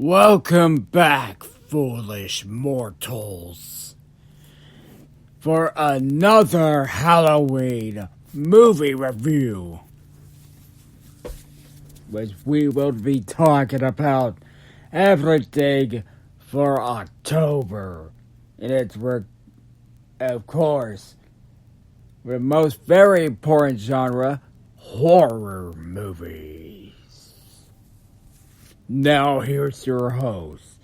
Welcome back, foolish mortals, for another Halloween movie review, which we will be talking about everything for October. And it's, of course, the most very important genre, horror movies. Now here's your host,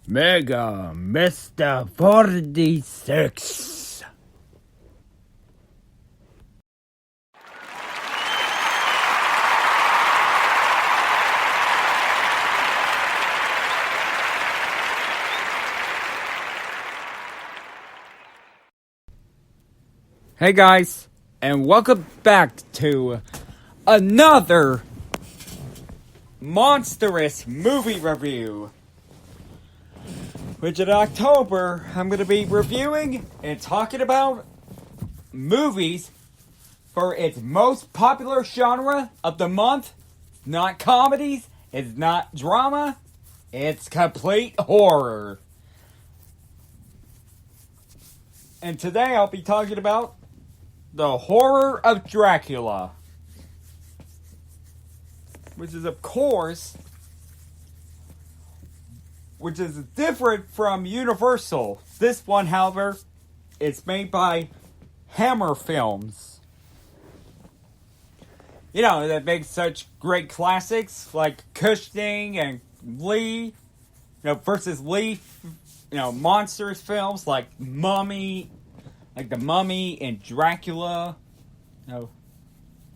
Mega Mr. 46. Hey guys, and welcome back to another monstrous movie review, which in October I'm going to be reviewing and talking about movies for its most popular genre of the month. It's not comedies, it's not drama, it's complete horror. And today I'll be talking about the Horror of Dracula, which is, of course, which is different from Universal. This one, however, is made by Hammer Films. You know, that makes such great classics like Cushing and Lee, versus Lee, monsters films like Mummy, like The Mummy and Dracula,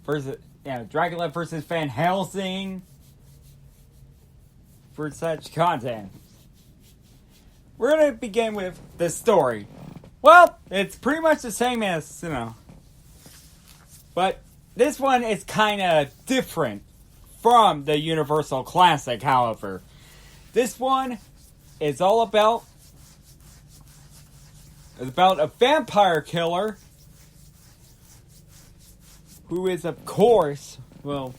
versus Dracula versus Van Helsing, for such content. We're going to begin with the story. Well, it's pretty much the same as, but this one is kind of different from the Universal Classic, however. This one is all about a vampire killer who is, of course, was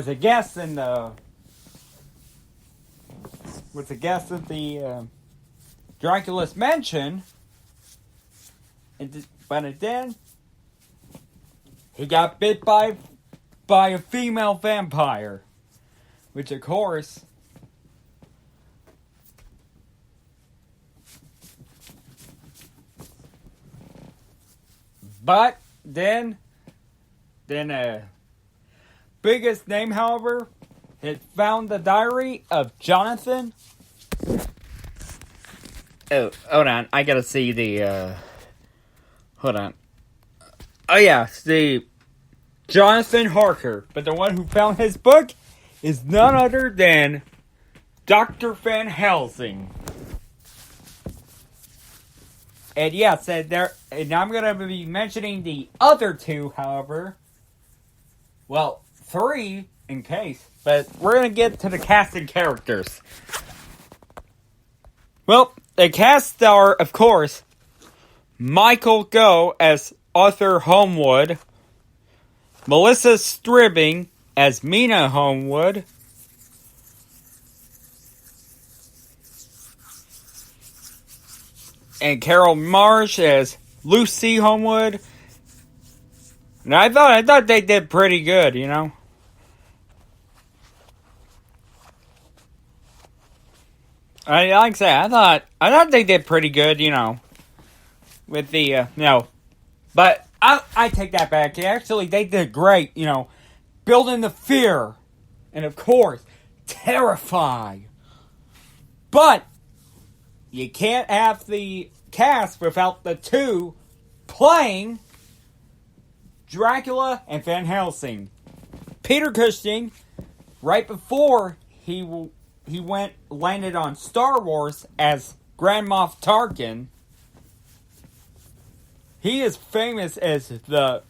a guest at the Dracula's mansion, but then he got bit by a female vampire, which, of course, but then biggest name, however, had found the diary of Jonathan. Oh, hold on. I gotta see the, hold on. Oh, yeah, the Jonathan Harker. But the one who found his book is none other than Dr. Van Helsing. And yes, and I'm gonna be mentioning the other two, however. Well, three in case, but we're gonna get to the cast and characters. Well, the cast are, of course, Michael Gough as Arthur Homewood, Melissa Stribbing as Mina Homewood, and Carol Marsh as Lucy Homewood. And I thought they did pretty good, I thought they did pretty good, with the, but I take that back. Actually, they did great, building the fear, and of course, terrify. But you can't have the cast without the two playing Dracula and Van Helsing. Peter Cushing, right before he landed on Star Wars as Grand Moff Tarkin, he is famous as the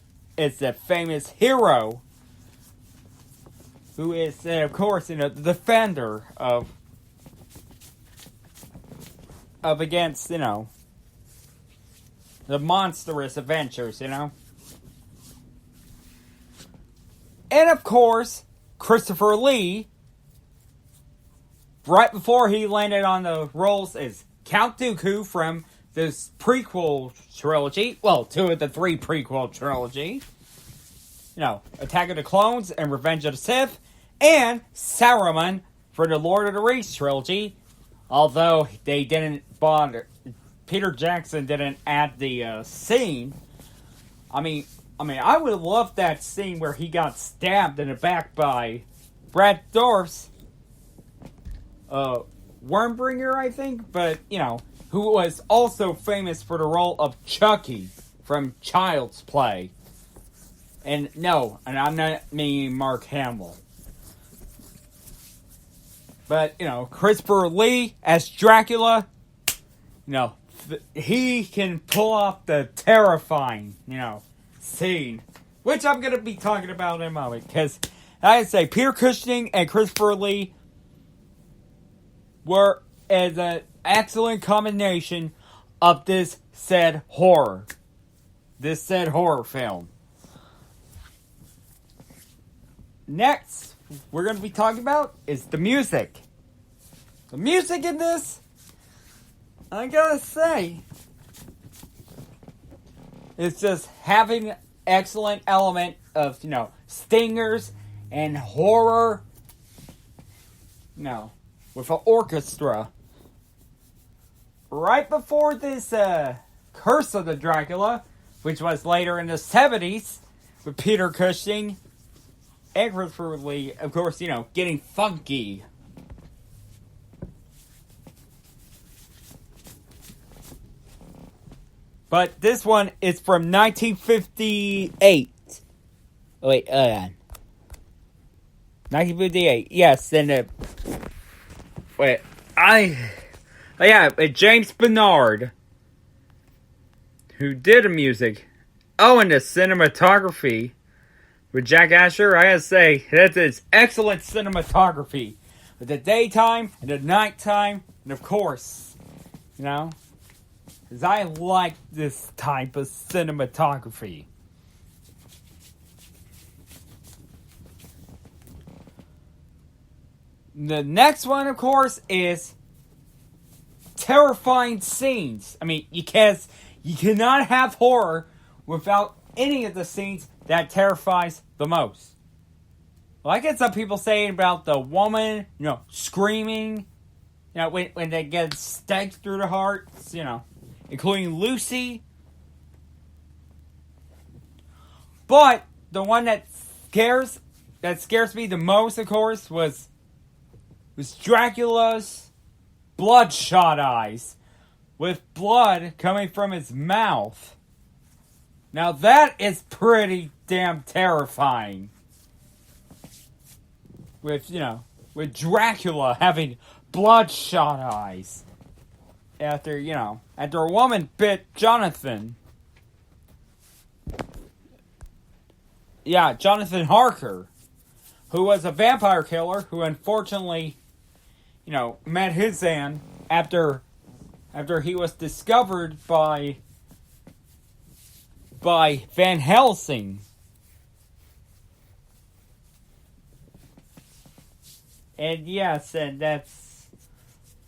famous hero who is, of course, the defender of against, the monstrous adventures, And of course, Christopher Lee right before he landed on the roles as Count Dooku from this prequel trilogy. Well, 2 of the 3 prequel trilogy. Attack of the Clones and Revenge of the Sith. And Saruman for the Lord of the Rings trilogy. Although they didn't bother. Peter Jackson didn't add the scene. I mean, I would have loved that scene where he got stabbed in the back by Brad Dourif's Wormbringer, I think, but, who was also famous for the role of Chucky from Child's Play. And I'm not meaning Mark Hamill. But, Christopher Lee as Dracula, he can pull off the terrifying, scene. Which I'm going to be talking about in a moment. Because, I say, Peter Cushing and Christopher Lee were an excellent combination of this said horror. This said horror film. Next, we're going to be talking about is the music. The music in this, I gotta say, it's just having an excellent element of, stingers and horror, with an orchestra. Right before this Curse of the Dracula, which was later in the 70s, with Peter Cushing and Christopher Lee, of course, getting funky. But this one is from 1958. Wait, 1958. Yes, and James Bernard, who did the music. Oh, and the cinematography with Jack Asher. I gotta say, that is excellent cinematography. With the daytime and the nighttime, and of course, because I like this type of cinematography. The next one, of course, is terrifying scenes. I mean, you cannot have horror without any of the scenes that terrifies the most. Well, I get some people saying about the woman, screaming, when they get staked through the heart, including Lucy. But the one that scares me the most, of course, was Dracula's bloodshot eyes, with blood coming from his mouth. Now that is pretty damn terrifying. With Dracula having bloodshot eyes. After a woman bit Jonathan. Yeah, Jonathan Harker, who was a vampire killer who unfortunately, met his end after he was discovered by Van Helsing. And yes, and that's,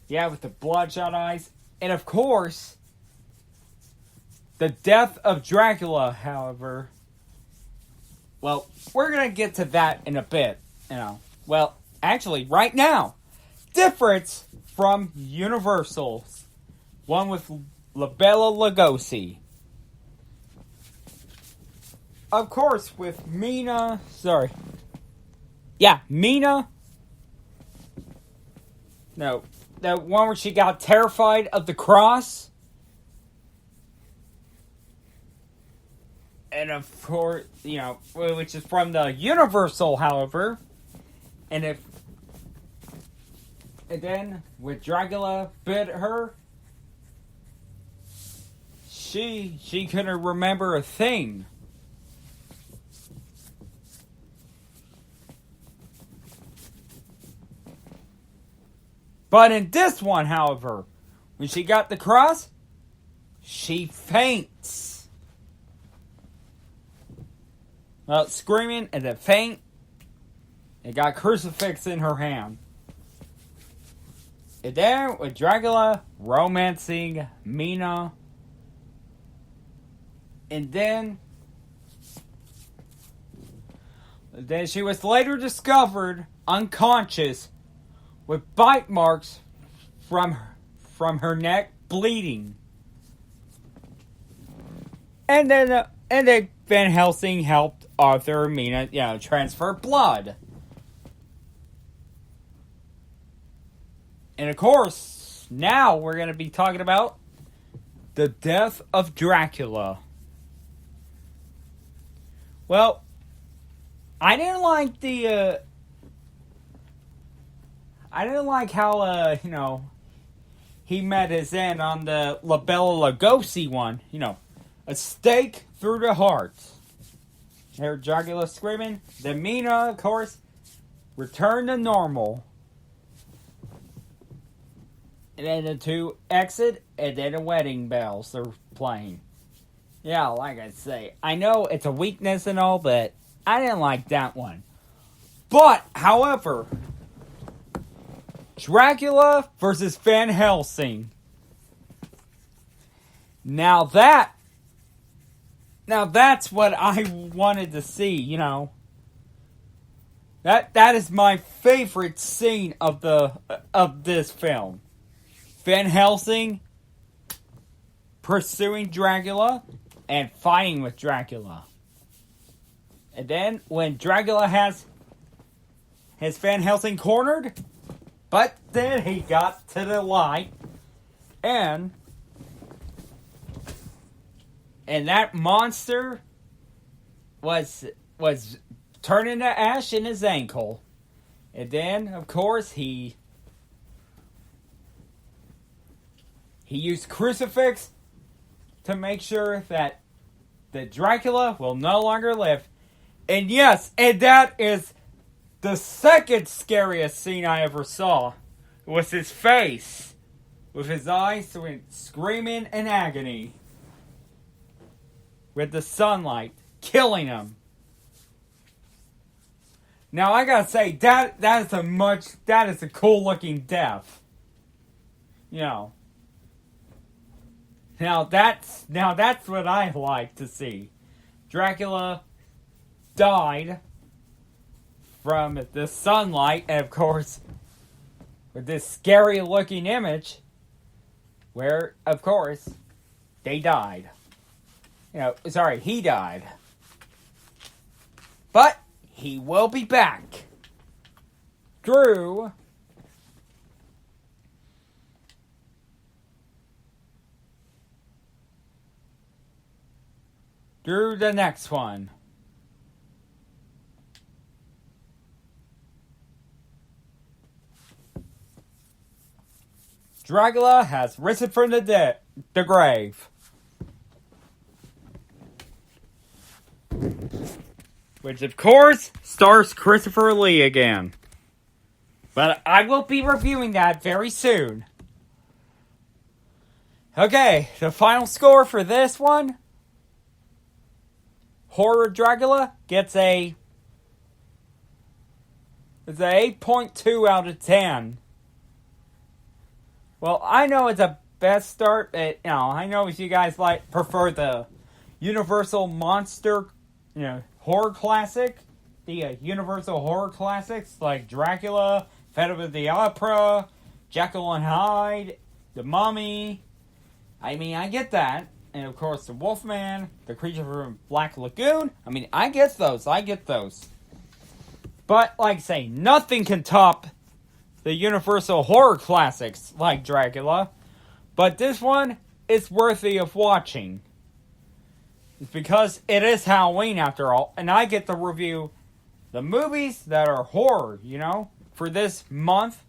with the bloodshot eyes. And of course, the Death of Dracula, however, well, we're going to get to that in a bit, Well, actually, right now, difference from Universal's one with La Bella Lugosi. Of course, with Mina, Mina. No, that one where she got terrified of the cross. And of course, which is from the Universal, however. And then, with Dracula bit her, she couldn't remember a thing. But in this one, however, when she got the cross, she faints. Well, screaming and then faint. It got crucifix in her hand. And then with Dracula romancing Mina. And then she was later discovered unconscious with bite marks from her neck bleeding. And then Van Helsing helped Arthur and Mina, transfer blood. And of course, now we're going to be talking about the Death of Dracula. Well, I didn't like how, he met his end on the La Bella Lugosi one. A stake through the heart. There, Dracula screaming. Then Mina, of course, returned to normal. And then the two exit, and then the wedding bells are playing. Yeah, like I say, I know it's a weakness and all, but I didn't like that one. But, however, Dracula versus Van Helsing. Now that's what I wanted to see, That is my favorite scene of this film. Van Helsing pursuing Dracula and fighting with Dracula. And then when Dracula has Van Helsing cornered, but then he got to the light and that monster was turning to ash in his ankle. And then, of course, he used crucifix to make sure that the Dracula will no longer live. And yes, and that is the second scariest scene I ever saw. Was his face with his eyes screaming in agony. With the sunlight killing him. Now I gotta say that is a cool looking death. Now that's what I like to see. Dracula died from the sunlight, and of course, with this scary looking image, where of course they died. He died. But he will be back through the next one. Dracula has risen from the grave. Which, of course, stars Christopher Lee again. But I will be reviewing that very soon. Okay, the final score for this one. Horror-of-Dracula gets it's an 8.2 out of 10. Well, I know it's a best start, but, I know if you guys prefer the Universal Monster, horror classic, the Universal horror classics like Dracula, Phantom of the Opera, Jekyll and Hyde, The Mummy. I mean, I get that. And of course, The Wolfman, The Creature from Black Lagoon. I mean, I get those. But, like I say, nothing can top the Universal horror classics like Dracula. But this one is worthy of watching. It's because it is Halloween after all, and I get to review the movies that are horror, for this month.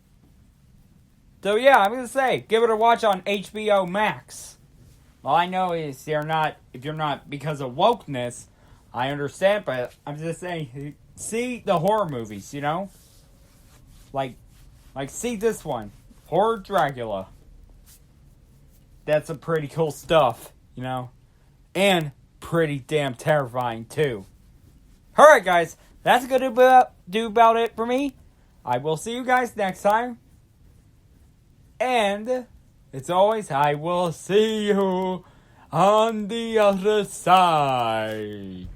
So yeah, I'm gonna say, give it a watch on HBO Max. Well, I know if you're not because of wokeness, I understand, but I'm just saying, see the horror movies, Like see this one, Horror Dracula. That's some pretty cool stuff, and pretty damn terrifying too. Alright guys, that's gonna do about it for me. I will see you guys next time. And it's always, I will see you on the other side.